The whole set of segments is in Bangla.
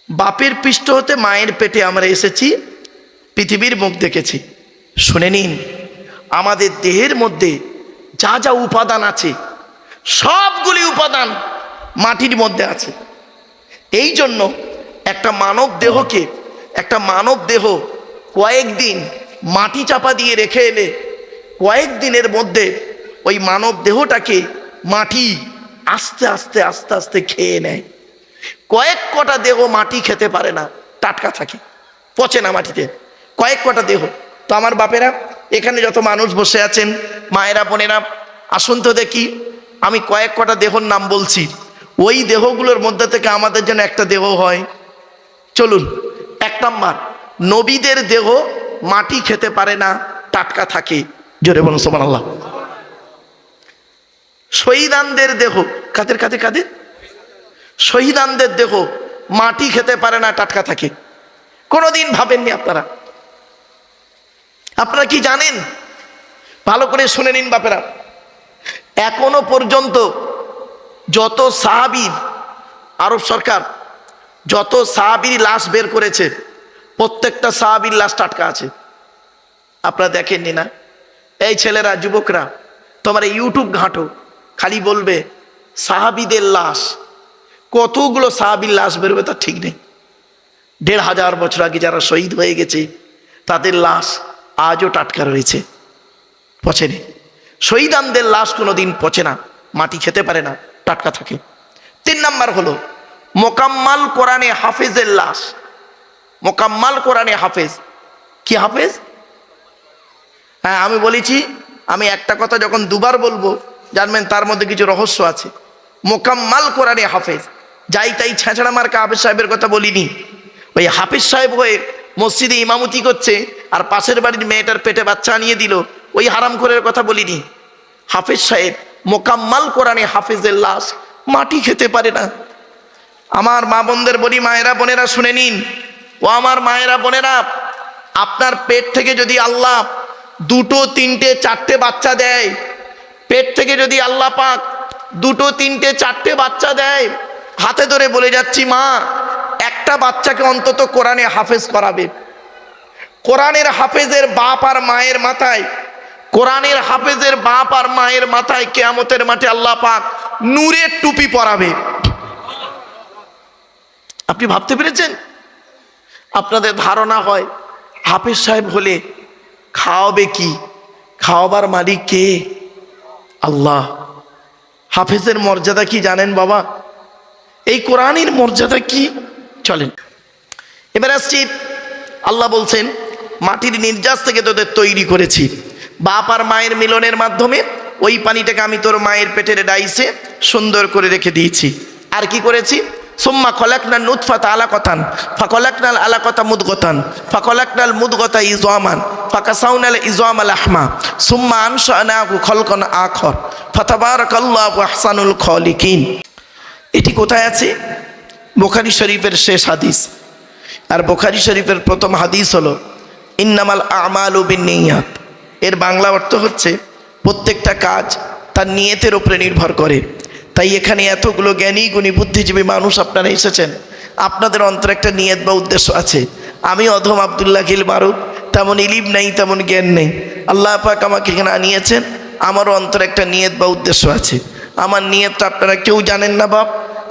বাপের পৃষ্ঠ হতে মায়ের পেটে আমরা এসেছি, পৃথিবীর মুখ দেখেছি। শুনে নিন, আমাদের দেহের মধ্যে যা যা উপাদান আছে সবগুলি উপাদান মাটির মধ্যে আছে। এই জন্য একটা মানব দেহ কয়েকদিন মাটি চাপা দিয়ে রেখে এলে কয়েকদিনের মধ্যে ওই মানব দেহটাকে মাটি আস্তে আস্তে আস্তে আস্তে খেয়ে নেয়। কয়েক কটা দেহ মাটি খেতে পারে না, টাটকা থাকে, পচে না মাটিতে, কয়েক কটা দেহ। তো আমার বাপেরা, এখানে যত মানুষ বসে আছেন, মায়েরা বোনেরা, আসুন তো দেখি, আমি কয়েক কটা দেহর নাম বলছি, ওই দেহগুলোর মধ্যে থেকে আমাদের যেন একটা দেহ হয়। চলুন। 1 নাম্বার, নবীদের দেহ মাটি খেতে পারে না, টাটকা থাকে। জোরে বলুন সুবহানাল্লাহ। শহীদানদের দেহ, কাদের শহীদানদের দেহ মাটি খেতে পারে না, টাটকা থাকে। কোনোদিন ভাবেননি আপনারা কি জানেন? ভালো করে শুনে নিন বাপেরা, এখনো পর্যন্ত যত সাহাবীর, আরব সরকার যত সাহাবীর লাশ বের করেছে, প্রত্যেকটা সাহাবীর লাশ টাটকা আছে। আপনারা দেখেননি না? এই ছেলেরা, যুবকরা, তোমরা ইউটিউব ঘাঁটো, খালি বলবে সাহাবীদের লাশ। কতগুলো সাহাবীর লাশ বেরোবে তার ঠিক নেই। 1500 বছর আগে যারা শহীদ হয়ে গেছে তাদের লাশ আজও টাটকা রয়েছে, পচেনি। শহীদানদের লাশ কোনোদিন পচে না, মাটি খেতে পারে না, টাটকা থাকে। 3 নাম্বার হলো মোকাম্মাল কোরআনে হাফেজের লাশ। মোকাম্মাল কোরআনে হাফেজ, কি হাফেজ? হ্যাঁ, আমি বলেছি, আমি একটা কথা যখন দুবার বলবো জানবেন তার মধ্যে কিছু রহস্য আছে। মোকাম্মাল কোরআনে হাফেজ, যাই তাই ছেঁচড়া মার্কা হাফেজ সাহেবের কথা বলিনি। ওই হাফেজ সাহেব হয়ে মসজিদে ইমামতি করছে আর পাশের বাড়ির মেয়েটার পেটে বাচ্চা আনিয়ে দিল, ওই হারামখোরের কথা বলিনি। হাফেজ সাহেব মোকাম্মাল কোরআনে হাফেজের লাশ মাটি খেতে পারে না। আমার মা বোনদের বলি, মায়েরা বোনেরা শুনে নিন। ও আমার মায়েরা বোনেরা, আপনার পেট থেকে যদি আল্লাহ 2, 3, 4টে বাচ্চা দেয়, পেট থেকে যদি আল্লাহ পাক 2, 3, 4টে বাচ্চা দেয়, হাতে ধরে বলে যাচ্ছি মা, একটা বাচ্চাকে অন্তত কোরআনে হাফেজ করাবে। কোরআনের হাফেজের বাপ আর মায়ের মাথায়, কোরআনের হাফেজের বাপ আর মায়ের মাথায় কিয়ামতের মাঠে আল্লাহ পাক নূরের টুপি পরাবে। আপনি ভাবতে পেরেছেন? আপনাদের ধারণা হয় হাফেজ সাহেব হলে খাওয়াবে কি? খাওয়াবার মালিক কে? আল্লাহ। হাফেজের মর্যাদা কি জানেন বাবা? এই কোরআনের মর্যাদা কি? চলেন এবার আসছি। আল্লাহ বলছেন, মাটির নির্যাস থেকে তোদের তৈরি করেছি, বাপ আর মায়ের মিলনের মাধ্যমে ওই পানিটাকে আমি তোর মায়ের পেটের ডাইসে সুন্দর করে রেখে দিয়েছি। আর কি করেছি? সুম্মা খলাকনা নুতফাতা আলাকাতান ফাখলাকনাল আলাকাতা মুদগাতান ফাখলাকনাল মুদগাতা ইযআমান ফাকাসাউনাল ইযআমা লাহমা সুম্মা আনশানাহু খলকান আখর ফাতাবারাকাল্লাহু আহসানুল খালিকিন। এটি কোথায় আছে? বুখারী শরীফের শেষ হাদিস। আর বুখারী শরীফের প্রথম হাদিস হলো ইন্নামাল আমালু বিন্নিয়াত। এর বাংলা অর্থ হচ্ছে প্রত্যেকটা কাজ তার নিয়তের উপরে নির্ভর করে। তাই এখানে এতগুলো জ্ঞানী গুণী বুদ্ধিজীবী মানুষ আপনারা এসেছেন, আপনাদের অন্তরে একটা নিয়ত বা উদ্দেশ্য আছে। আমি অধম আব্দুল্লাহ খিল মারুফ, তেমন ইলিম নেই, তেমন জ্ঞান নেই। আল্লাহ পাক আমাকে এখানে আনিয়েছেন, আমারও অন্তরে একটা নিয়ত বা উদ্দেশ্য আছে। আমার নিয়তটা আপনারা কেউ জানেন না বাপ,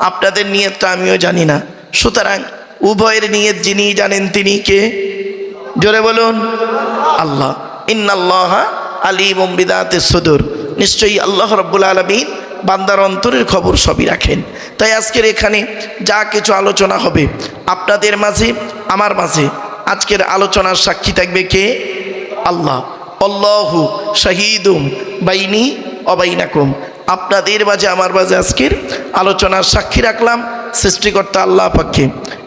আপনাদের নিয়তটা আমিও জানি না। সুতরাং উভয়ের নিয়ত যিনি জানেন তিনি কে? জোরে বলুন, আল্লাহ। ইন্নাল্লাহা আলিমুম বিযাতিস সুদূর। নিশ্চয়ই আল্লাহ রাব্বুল আলামিন বান্দার অন্তরের খবর সবই রাখেন। তাই আজকের এখানে যা কিছু আলোচনা হবে আপনাদের মাঝে আমার মাঝে, আজকের আলোচনার সাক্ষী থাকবে কে? আল্লাহ। আল্লাহু শাহীদুম বাইনি ওয়া বাইনাকুম। আপনাদের মাঝে আমার মাঝে আজকের আলোচনার সাক্ষী রাখলাম সৃষ্টিকর্তা আল্লাহ পাককে।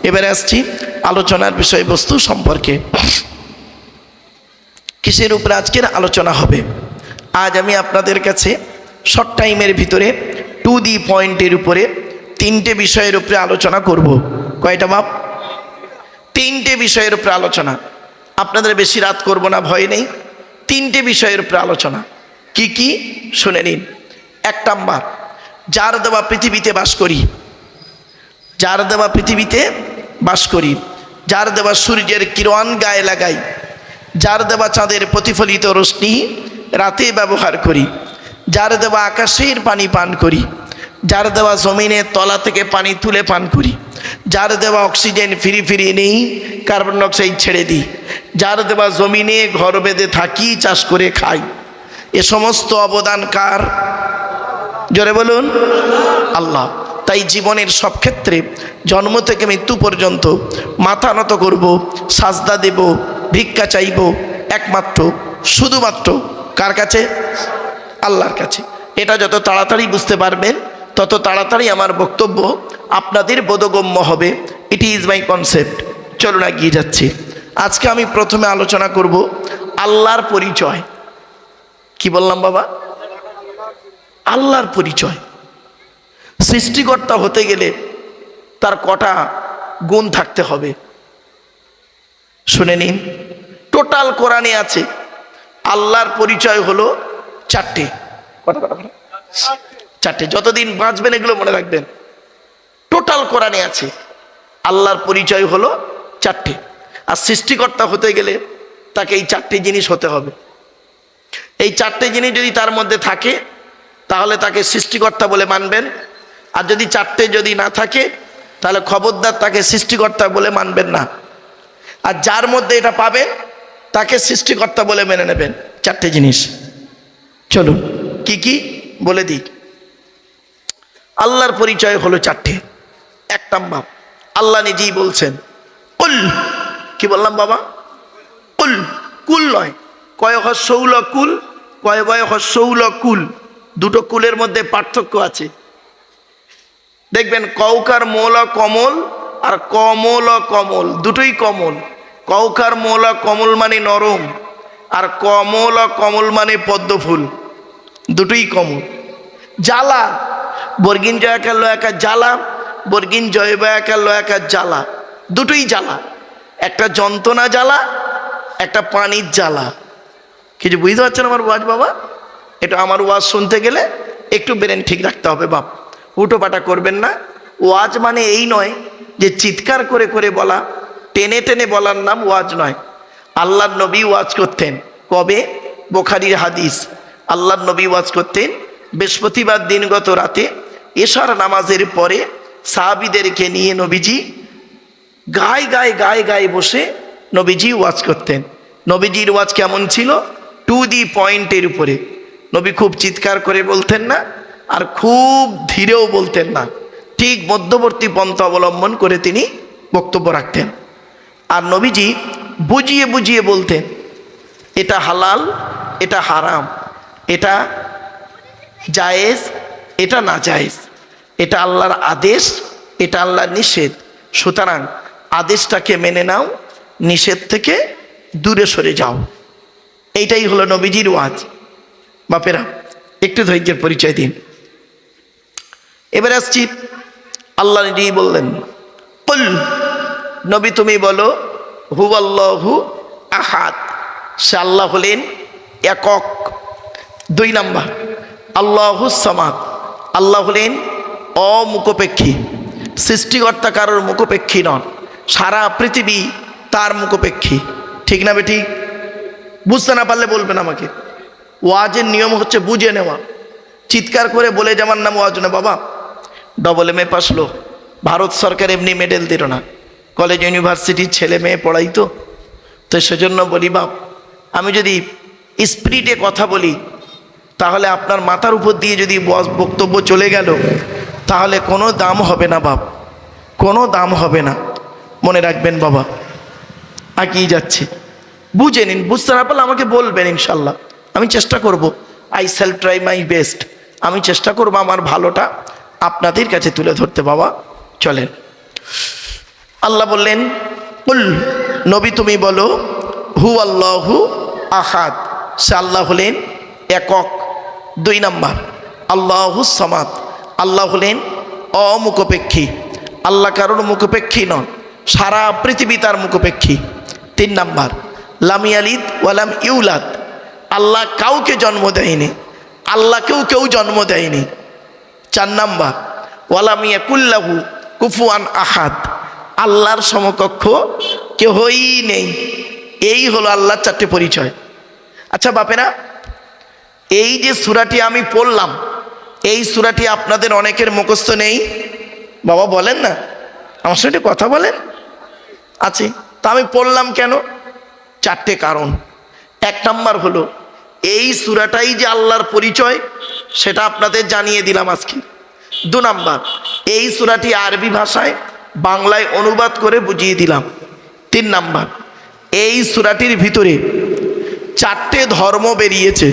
এবারে আসছি আলোচনার বিষয়বস্তু সম্পর্কে। কিসের উপরে আজকের আলোচনা হবে? আজ আমি আপনাদের কাছে শর্ট টাইমের ভিতরে টু দি পয়েন্টের উপরে 3টে বিষয়ের উপরে আলোচনা করব। কয়টা বাপ? 3টে বিষয়ের উপরে আলোচনা। আপনাদের বেশি রাত করব না, ভয় নেই। 3টে বিষয়ের উপরে আলোচনা। কি কি শুনে নিন। 1 নাম্বার, যার দেওয়া পৃথিবীতে বাস করি, যার দেওয়া পৃথিবীতে বাস করি, যার দেওয়া সূর্যের কিরণ গায়ে লাগাই, যার দেওয়া চাঁদের প্রতিফলিত রশ্মি রাতে ব্যবহার করি, যার দেওয়া আকাশের পানি পান করি, যার দেওয়া জমিনের তলা থেকে পানি তুলে পান করি, যার দেওয়া অক্সিজেন ফিরি ফিরি নেই, কার্বন ডাইঅক্সাইড ছেড়ে দিই, যার দেওয়া জমিনে ঘর বেঁধে থাকি, চাষ করে খাই, এ সমস্ত অবদান কার? জোরে বলুন আল্লাহ। তাই জীবনের সব ক্ষেত্রে জন্ম থেকে মৃত্যু পর্যন্ত মাথা নত করব, সাজদা দেব, ভিক্ষা চাইব একমাত্র শুধুমাত্র কার কাছে? আল্লাহর কাছে। এটা যত তাড়াতাড়ি বুঝতে পারবেন তত তাড়াতাড়ি আমার বক্তব্য আপনাদের বোধগম্য হবে। It is my concept. চলুন এগিয়ে যাচ্ছি। আজকে আমি প্রথমে আলোচনা করব আল্লাহর পরিচয়। কি বললাম বাবা? আল্লাহর পরিচয়। সৃষ্টিকর্তা হতে গেলে তার কটা গুণ থাকতে হবে শুনে নিন। টোটাল কোরআনে আছে আল্লাহর পরিচয় হলো চারটে। চারটে। যতদিন বাঁচবেন এগুলো মনে রাখবেন। টোটাল কোরআনে আছে আল্লাহর পরিচয় হলো চারটে। আর সৃষ্টিকর্তা হতে গেলে তাকে এই চারটে জিনিস হতে হবে। এই চারটে জিনিস যদি তার মধ্যে থাকে তাহলে তাকে সৃষ্টিকর্তা বলে মানবেন। আর যদি চারটে যদি না থাকে তাহলে খবরদার তাকে সৃষ্টিকর্তা বলে মানবেন না। আর যার মধ্যে এটা পাবেন তাকে সৃষ্টিকর্তা বলে মেনে নেবেন। চারটে জিনিস। চলুন কি কি বলে দিই। আল্লাহর পরিচয় হলো চারটে। এক নাম্বার, আল্লাহ নিজেই বলছেন কুল। কি বললাম বাবা? কুল। কুল নয়, কয় হস্যৌল কুল, কয় বয় হস্যৌল কুল। দুটো কুলের মধ্যে পার্থক্য আছে। দেখবেন কৌকার মোল কমল আর কমল কমল, দুটোই কমল। কৌকার মোল কমল মানে নরম, আর কমল কমল মানে পদ্ম ফুল, দুটোই কমল। জ্বালা, বর্গিন জয়াকার লয়াকার জ্বালা, বর্গিন জয় বয়াকার লয়াকার জ্বালা, দুটোই জ্বালা। একটা যন্ত্রণা জ্বালা, একটা পানির জ্বালা। কিছু বুঝতে পারছেন আমার ওয়াজ বাবা? এটা আমার ওয়াজ শুনতে গেলে একটু ব্রেন ঠিক রাখতে হবে বাপ। উটোপাটা করবেন না। ওয়াজ মানে এই নয় যে চিৎকার করে করে বলা, টেনে টেনে বলার নাম ওয়াজ নয়। আল্লাহর নবী ওয়াজ করতেন। কবে? বুখারীর হাদিস। আল্লাহর নবী ওয়াজ করতেন বৃহস্পতিবার দিনগত রাতে এশার নামাজের পরে সাহাবীদেরকে নিয়ে নবীজি গায়ে গায়ে গায়ে গায়ে বসে নবীজি ওয়াজ করতেন। নবীজির ওয়াজ কেমন ছিল? টু দি পয়েন্টের উপরে। নবী খুব চিৎকার করে বলতেন না, আর খুব ধীরেও বলতেন না। ঠিক মধ্যবর্তী পন্থা অবলম্বন করে তিনি বক্তব্য রাখতেন। আর নবীজি বুঝিয়ে বুঝিয়ে বলতেন এটা হালাল, এটা হারাম, এটা জায়েজ, এটা না জায়েজ, এটা আল্লাহর আদেশ, এটা আল্লাহর নিষেধ। সুতরাং আদেশটাকে মেনে নাও, নিষেধ থেকে দূরে সরে যাও। এইটাই হলো নবীজির ওয়াজ। বাপেরা একটু ধৈর্যের পরিচয় দিন। এবারে আসছি, আল্লাহ নিজেই বললেন কুল, নবী তুমি বলো হুয়াল্লাহু আহাদ, সে আল্লাহ হলেন একক। দুই নাম্বার আল্লাহু সামাদ, আল্লাহ হলেন অমুখপেক্ষী। সৃষ্টিকর্তা কারোর মুখপেক্ষী নন, সারা পৃথিবী তার মুখপেক্ষী। ঠিক না বেঠিক? বুঝতে না পারলে বলবেন আমাকে। ওয়াজের নিয়ম হচ্ছে বুঝে নেওয়া। চিৎকার করে বলে যাওয়ার নাম ওয়াজ না বাবা। ডবল এম এ পাস লোক, ভারত সরকার এমনি মেডেল দিল না, কলেজ ইউনিভার্সিটির ছেলে মেয়ে পড়াই তো। তো সেজন্য বলি বাপ, আমি যদি স্পিরিটে কথা বলি তাহলে আপনার মাথার উপর দিয়ে যদি বক্তব্য চলে গেল তাহলে কোনো দাম হবে না বাপ, কোনো দাম হবে না। মনে রাখবেন বাবা। আগিয়ে যাচ্ছে, বুঝে নিন। বুঝতে না পারলে আমাকে বলবেন, ইনশাল্লাহ আমি চেষ্টা করব। I shall try my best. আমি চেষ্টা করব আমার ভালোটা আপনাদের কাছে তুলে ধরতে বাবা। চলেন, আল্লাহ বললেন কুল, নবী তুমি বলো হু আল্লাহু আহাদ, সে আল্লাহ হলেন একক। দুই নাম্বার আল্লাহু সামাদ, আল্লাহ হলেন অমুখপেক্ষী। আল্লাহ কারোর মুখপেক্ষী নন, সারা পৃথিবী তার মুখপেক্ষী। তিন নাম্বার লাম ইয়ালিদ ওয়ালাম ইউলাদ, আল্লাহ কাউকে জন্ম দেয়নি, আল্লাহকেও কেউ জন্ম দেয়নি। চার নাম্বার ওয়ালাম ইয়াকুল্লাহু কুফুয়ান আহাদ, আল্লাহর সমকক্ষ কেহই নেই। এই হলো আল্লাহর চারটে পরিচয়। আচ্ছা বাপেরা, এই যে সূরাটি আমি পড়লাম, এই সূরাটি আপনাদের অনেকের মুখস্থ নেই। বাবা বলেন না, আমার সাথে কথা বলেন। আছে তা আমি পড়লাম কেন? চারটে কারণ। এক নাম্বার হলো এই সূরাটাই যে আল্লাহর পরিচয়, সেটা আপনাদের জানিয়ে দিলাম আজকে। দু নাম্বার, এই সূরাটি আরবি ভাষায় বাংলায় অনুবাদ করে বুঝিয়ে দিলাম। তিন নাম্বার, এই সূরাটির ভিতরে চারটে ধর্ম বেরিয়েছে।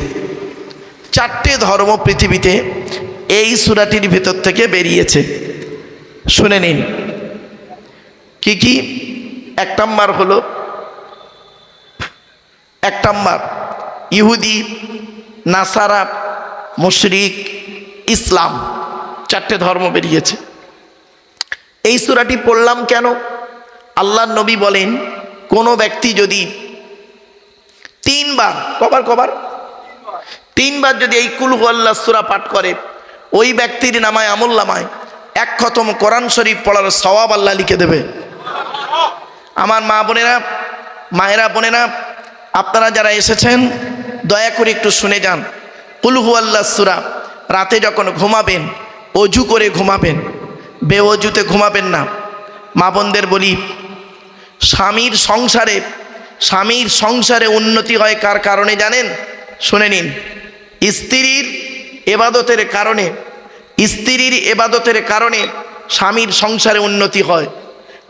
চারটে ধর্ম পৃথিবীতে এই সূরাটির ভিতর থেকে বেরিয়েছে। শুনে নিন কি কি। এক নাম্বার হলো, এক নাম্বার ইহুদি, নাসারা, মুশরিক, ইসলাম, চারটে ধর্ম বেরিয়েছে। এই সূরাটি পড়লাম কেন? আল্লাহর নবী বলেন, কোনো ব্যক্তি যদি তিনবার যদি এই কুল হুয়াল্লাহ সূরা পাঠ করে, ওই ব্যক্তির নামায় আমলনামায় এক খতম কোরআন শরীফ পড়ার সওয়াব আল্লাহ লিখে দেবে। আমার মা বোনেরা, মায়েরা বোনেরা, আপনারা যারা এসেছেন দয়া করে একটু শুনে যান। কুল হুয়াল্লাহ সূরা রাতে যখন ঘুমাবেন, অজু করে ঘুমাবেন, বেঅজুতে ঘুমাবেন না। মা বোনদের বলি, স্বামীর সংসারে উন্নতি হয় কার কারণে জানেন? শুনে নিন। স্ত্রীর এবাদতের কারণে স্বামীর সংসারে উন্নতি হয়,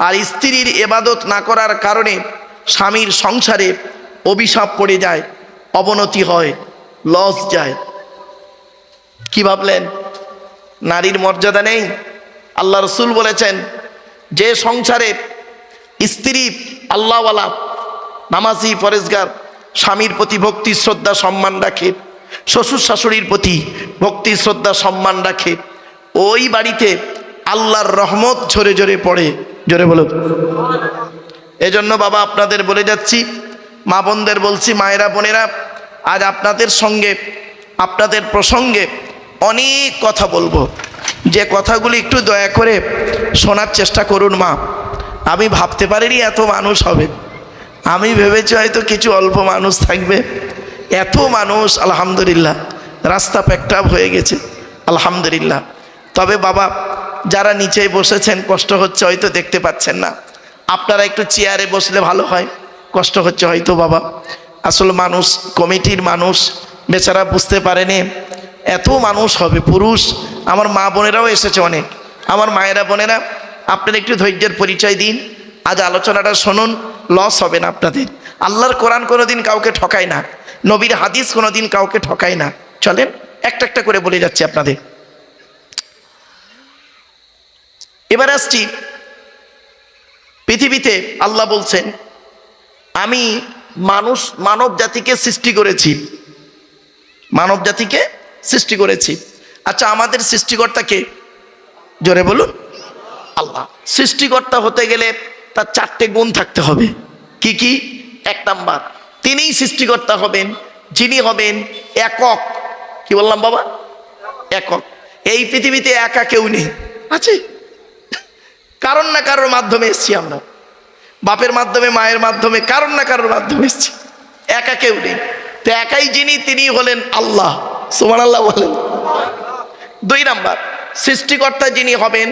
আর স্ত্রীর এবাদত না করার কারণে স্বামীর সংসারে অভিশাপ পড়ে যায়, অবনতি হয়, লস যায়। কি ভাবলেন নারীর মর্যাদা নেই? আল্লাহ রসুল বলেছেন, যে সংসারে স্ত্রী আল্লাহওয়ালা, নামাজি, পরেজগার, স্বামীর প্রতি ভক্তি শ্রদ্ধা সম্মান রাখে, শ্বশুর শাশুড়ির প্রতি ভক্তি শ্রদ্ধা সম্মান রাখে, ওই বাড়িতে আল্লাহর রহমত ঝরে ঝরে পড়ে। জোরে বলো। এজন্য বাবা আপনাদের বলে যাচ্ছি, মা বোনদের বলছি, মায়েরা বোনেরা, আজ আপনাদের সঙ্গে আপনাদের প্রসঙ্গে অনেক কথা বলবো, যে কথাগুলি একটু দয়া করে শোনার চেষ্টা করুন। মা, আমি ভাবতে পারিনি এত মানুষ হবে। আমি ভেবেছি হয়তো কিছু অল্প মানুষ থাকবে, এত মানুষ। আলহামদুলিল্লাহ, রাস্তা প্যাকটাপ হয়ে গেছে, আলহামদুলিল্লাহ। তবে বাবা, যারা নিচে বসেছেন কষ্ট হচ্ছে হয়তো, দেখতে পাচ্ছেন না। আপনারা একটু চেয়ারে বসলে ভালো হয়। কষ্ট হচ্ছে হয়তো বাবা, আসলে মানুষ, কমিটির মানুষ বেচারা বুঝতে পারেনি এত মানুষ হবে, পুরুষ। আমার মা বোনেরাও এসেছে অনেক। আমার মায়েরা বোনেরা, আপনারা একটু ধৈর্যের পরিচয় দিন। আজ আলোচনাটা শুনুন, লস হবে না আপনাদের। আল্লাহর কোরআন কোনোদিন কাউকে ঠকায় না, নবীর হাদিস কোনোদিন কাউকে ঠকায় না। চলেন একটা একটা করে বলে যাচ্ছি আপনাদের। এবার আসছি, পৃথিবীতে আল্লাহ বলছেন, আমি মানব জাতিকে সৃষ্টি করেছি, মানব জাতিকে সৃষ্টি করেছি। আচ্ছা, আমাদের সৃষ্টিকর্তা কে? জোরে বলুন। আল্লাহ। সৃষ্টিকর্তা হতে গেলে তার চারটে গুণ থাকতে হবে। কি কি? এক নাম্বার, তিনিই সৃষ্টিকর্তা হবেন যিনি হবেন একক। কি বললাম বাবা? একক। এই পৃথিবীতে একা কেউ নেই, আছে কারণ না কারোর মাধ্যমে এসছি আমরা, বাপের মাধ্যমে, মায়ের মাধ্যমে, কারণ না কারোর মাধ্যমে এসছি। একা কেউ নেই। তো একাই যিনি, তিনি হলেন আল্লাহ। সুবহানাল্লাহ বলেন। দুই নাম্বার, সৃষ্টিকর্তা যিনি হবেন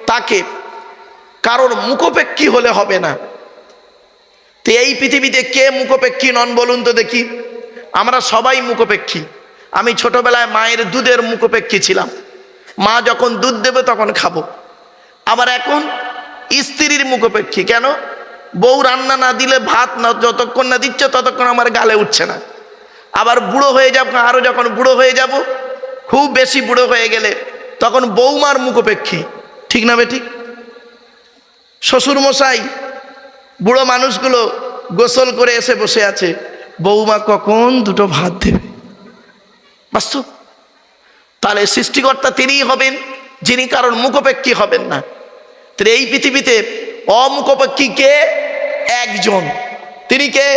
তাকে কারোর মুখোপেক্ষী হলে হবে না। তো এই পৃথিবীতে কে মুখোপেক্ষী নন বলুন তো দেখি? আমরা সবাই মুখোপেক্ষী। আমি ছোটবেলায় মায়ের দুধের মুখোপেক্ষী ছিলাম। মা যখন দুধ দেবে তখন খাবো। আবার এখন স্ত্রীর মুখোপেক্ষী। কেন? বউ রান্না না দিলে, ভাত না যতক্ষণ না দিচ্ছে ততক্ষণ আমার গালে উঠছে না। আবার বুড়ো হয়ে যাব, আরো যখন বুড়ো হয়ে যাব, খুব বেশি বুড়ো হয়ে গেলে তখন বৌমার মুখোপেক্ষী। ঠিক না বেঠিক? শ্বশুর মশাই, বুড়ো মানুষগুলো গোসল করে এসে বসে আছে, বৌমা কখন দুটো ভাত দেবে। বাস্তব। তাহলে সৃষ্টিকর্তা তিনিই হবেন যিনি কারণ মুখোপেক্ষী হবেন না। তাহলে এই পৃথিবীতে অমুখোপেক্ষী কে? একজন। তিনি কে?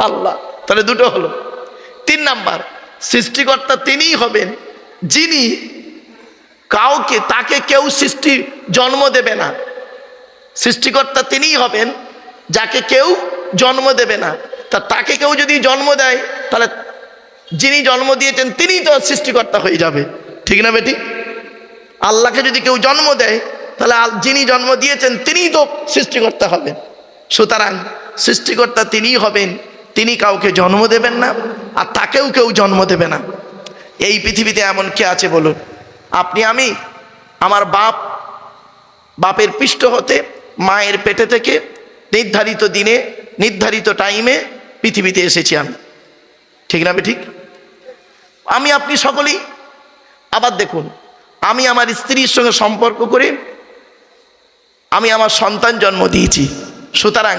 আল্লাহ। তাহলে দুটো হলো। তিন নাম্বার, সৃষ্টিকর্তা তিনিই হবেন যিনি তাকে কেউ জন্ম দেবে না। সৃষ্টিকর্তা তিনিই হবেন যাকে কেউ জন্ম দেবে না। তাকে কেউ যদি জন্ম দেয় তাহলে যিনি জন্ম দিয়েছেন তিনিই তো সৃষ্টিকর্তা হয়ে যাবে, ঠিক না বেটি? আল্লাহকে যদি কেউ জন্ম দেয় তাহলে যিনি জন্ম দিয়েছেন তিনিই তো সৃষ্টিকর্তা হবেন। সুতরাং সৃষ্টিকর্তা তিনিই হবেন, তিনি কাউকে জন্ম দেবেন না আর তাকেও কেউ জন্ম দেবে না। এই পৃথিবীতে এমন কে আছে বলুন? আপনি আমি, আমার বাপের পৃষ্ঠ হতে মায়ের পেটে থেকে নির্ধারিত দিনে নির্ধারিত টাইমে পৃথিবীতে এসেছি আমি, ঠিক না ঠিক? আমি আপনি সকলেই। আবার দেখুন, আমি আমার স্ত্রীর সঙ্গে সম্পর্ক করে আমি আমার সন্তান জন্ম দিয়েছি। সুতরাং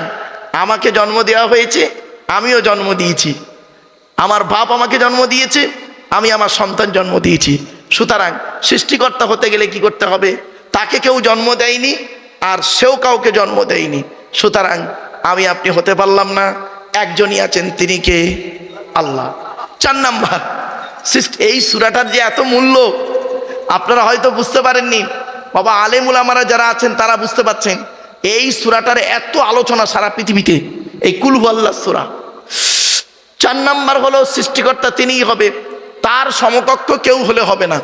আমাকে জন্ম দেওয়া হয়েছে, আমিও জন্ম দিয়েছি। আমার বাপ আমাকে জন্ম দিয়েছে, আমি আমার সন্তান জন্ম দিয়েছি। সুতরাং সৃষ্টিকর্তা হতে গেলে কি করতে হবে? তাকে কেউ জন্ম দেয়নি আর সেও কাউকে জন্ম দেয়নি। সুতরাং আমি আপনি হতে পারলাম না, একজনই আছেন, তিনি কে? আল্লাহ। 4 নাম্বার, এই সূরাটার যে এত মূল্য আপনারা হয়তো বুঝতে পারেননি। বাবা আলেম উলামারা যারা আছেন তারা বুঝতে পারছেন। এই সূরাটার এত আলোচনা সারা পৃথিবীতে, এই কুল হুয়াল্লাহ সূরা। 4 নাম্বার হলো সৃষ্টিকর্তা তিনিই হবে, তার সমকক্ষ কেউ হলে হবে না,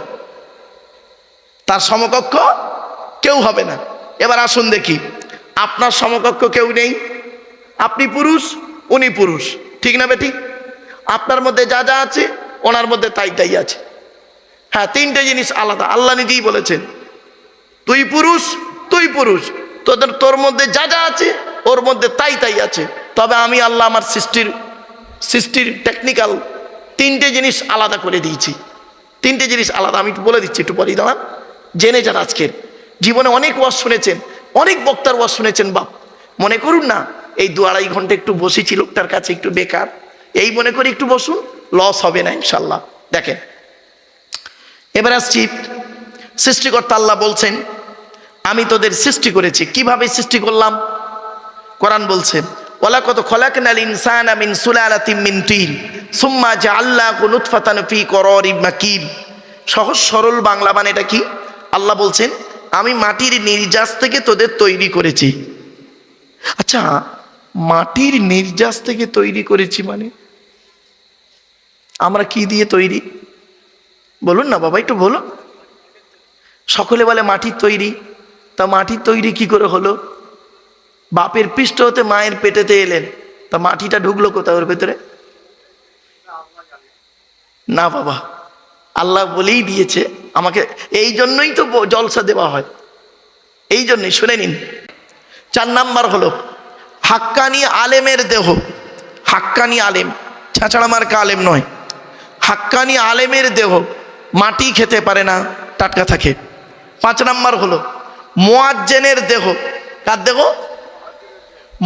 তার সমকক্ষ কেউ হবে না। এবার আসুন দেখি, আপনার সমকক্ষ কেউ নেই, আপনি পুরুষ, উনি পুরুষ, ঠিক না বেটি? আপনার মধ্যে যা যা আছে ওনার মধ্যে তাই তাই আছে। হ্যাঁ, 3টে জিনিস আলাদা। আল্লাহ নিজেই বলেছেন, তুই পুরুষ, তুই পুরুষ, তোর মধ্যে যা যা আছে ওর মধ্যে তাই তাই আছে। তবে আমি আল্লাহ আমার সৃষ্টির টেকনিক্যাল 3টে জিনিস আলাদা করে দিয়েছি। 3টে জিনিস আলাদা, আমি একটু বলে দিচ্ছি, একটু পরেই দাঁড়ান, জেনে যান। আজকের জীবনে অনেক ওয়াজ শুনেছেন, অনেক বক্তার ওয়াজ শুনেছেন, বাপ মনে করুন না এই 2-2.5 ঘন্টা একটু বসেছি লোকটার কাছে, একটু বেকার, এই মনে করে একটু বসুন, লস হবে না ইনশাল্লাহ। দেখেন, এবার আসছি, সৃষ্টিকর্তা আল্লাহ বলছেন আমি তোদের সৃষ্টি করেছি। কিভাবে সৃষ্টি করলাম? কোরআন বলছেন, ওয়ালাকাদ খলাকনাল ইনসানা মিন সুলালাতিন মিন তিন সুম্মা জাআলনাহু নুতফাতান ফি করারিম মাকিন। সহজ সরল বাংলা মানে এটা কি? আল্লাহ বলছেন আমি মাটির নির্যাস থেকে তোদের তৈরি করেছি। আচ্ছা, মাটির নির্যাস থেকে তৈরি করেছি মানে আমরা কি দিয়ে তৈরি? বলুন না বাবা, একটু বলুন। সকলে বলে মাটির তৈরি, তা মাটির তৈরি কি করে হলো? বাপের পৃষ্ঠ হতে মায়ের পেটেতে এলেন, তা মাটিটা ঢুকলো কোথায় ওর ভেতরে? না বাবা, আল্লাহ বলেই দিয়েছে আমাকে, এই জন্যই তো জলসা দেওয়া হয়, এই জন্যই। শুনে নিন, 4 নাম্বার হলো হাক্কানি আলেমের দেহ। হাক্কানি আলেম, ছাঁচড়া মার্কা আলেম নয়, হাক্কানি আলেমের দেহ মাটি খেতে পারে না, টাটকা থাকে। 5 নাম্বার হলো মুয়াজ্জিনের দেহ। কার দেহ?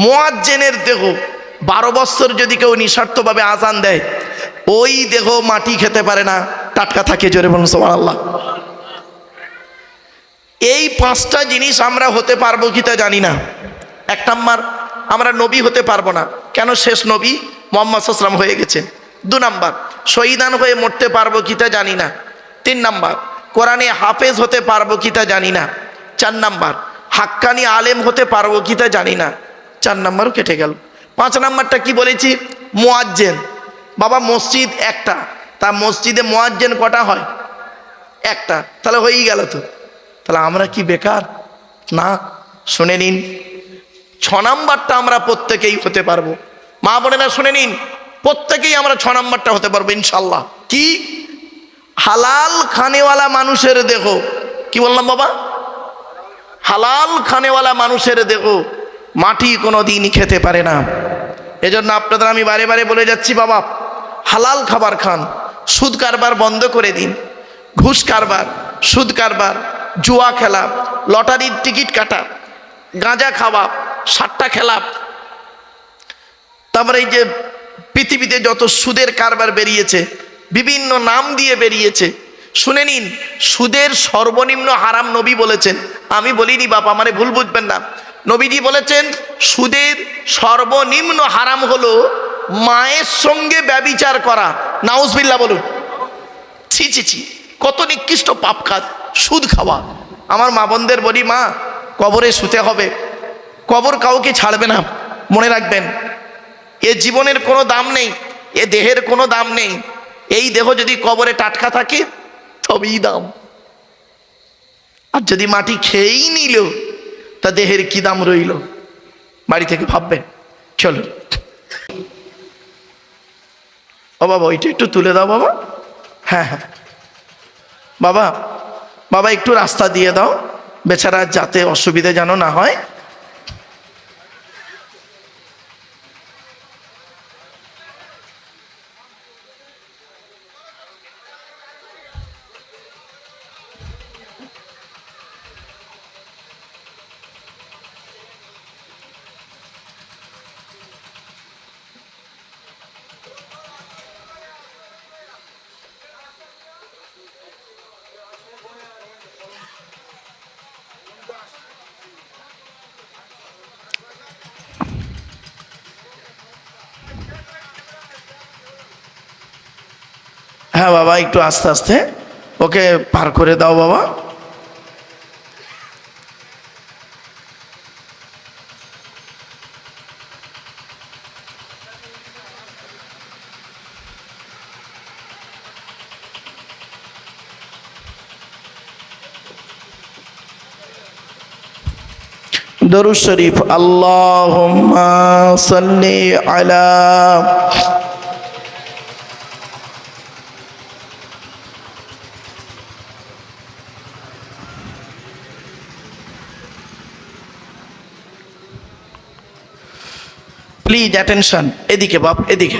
মুয়াজ্জিনের দেহ। 12 বছর যদি কেউ নিঃস্বার্থভাবে আজান দেয়, ওই দেহ মাটি খেতে পারে না, টাটকা থাকে। জোরে বলুন সুবহানাল্লাহ। এই 5টা জিনিস আমরা হতে পারবো কি তা জানি না। 1 নাম্বার, আমরা নবী হতে পারবো না, কেন? শেষ নবী মুহাম্মদ সাল্লাল্লাহু আলাইহি ওয়াসাল্লাম হয়ে গেছেন। 2 নাম্বার, শহীদান হয়ে মরতে পারবো কি তা জানি না। 3 নাম্বার, কোরআনে হাফেজ হতে পারবো কি তা জানি না। 4 নাম্বার, হাক্কানি আলেম হতে পারবো কি তা জানি না। 4 নাম্বারও কেটে গেল। 5 নাম্বারটা কি বলেছি? মুয়াজ্জিন। বাবা মসজিদ একটা, তা মসজিদে মুয়াজ্জিন কটা হয়? একটা, তাহলে হয়েই গেল তো। তাহলে আমরা কি বেকার? না, শুনে নিন, 6 নাম্বারটা আমরা প্রত্যেকেই হতে পারবো। মা বোনেরা শুনে নিন, প্রত্যেকেই আমরা 6 নাম্বারটা হতে পারবো ইনশাল্লাহ। কি? হালাল খানেওয়ালা মানুষের দেহ। কি বললাম বাবা? হালাল খানেওয়ালা মানুষের দেহ মাটি কোনো দিনই খেতে পারে না। এজন্য আপনাদের আমি বারে বারে বলে যাচ্ছি, বাবা হালাল খাবার খান, সুদ কারবার বন্ধ করে দিন। ঘুষ কারবার, সুদ কারবার, জুয়া খেলা, লটারির টিকিট কাটা, গাঁজা খাওয়া, সাট্টা খেলা, তারপরে এই যে পৃথিবীতে যত সুদের কারবার বেরিয়েছে, বিভিন্ন নাম দিয়ে বেরিয়েছে, শুনে নিন, সুদের সর্বনিম্ন হারাম নবী বলেছেন, আমি বলিনি বাপ, আমারে ভুল বুঝবেন না। নবীজি বলেছেন সুদের সর্বনিম্ন হারাম হলো মায়ের সঙ্গে ব্যভিচার করা। নাউজুবিল্লাহ বলুন। ছি ছি ছি, কত নিকৃষ্ট পাপ কাজ সুদ খাওয়া। আমার মা বোনদের বলি, মা কবরে শুতে হবে, কবর কাউকে ছাড়বে না। মনে রাখবেন, এ জীবনের কোনো দাম নেই, এ দেহের কোনো দাম নেই। এই দেহ যদি কবরে টাটকা থাকে তবেই দাম। আর যদি মাটি খেয়েই নিল তা দেহের কি দাম রইল? বাড়ি থেকে ভাববেন। চলো ও বাবা, ওইটা একটু তুলে দাও বাবা। হ্যাঁ হ্যাঁ বাবা, বাবা একটু রাস্তা দিয়ে দাও, বেচারা যাতে অসুবিধা যেন না হয়। হ্যাঁ বাবা, একটু আস্তে আস্তে ওকে পার করে দাও বাবা। দরুদ শরীফ, আল্লাহুম্মা সাল্লি আলা। প্লিজ অ্যাটেনশন, এদিকে বাপ, এদিকে।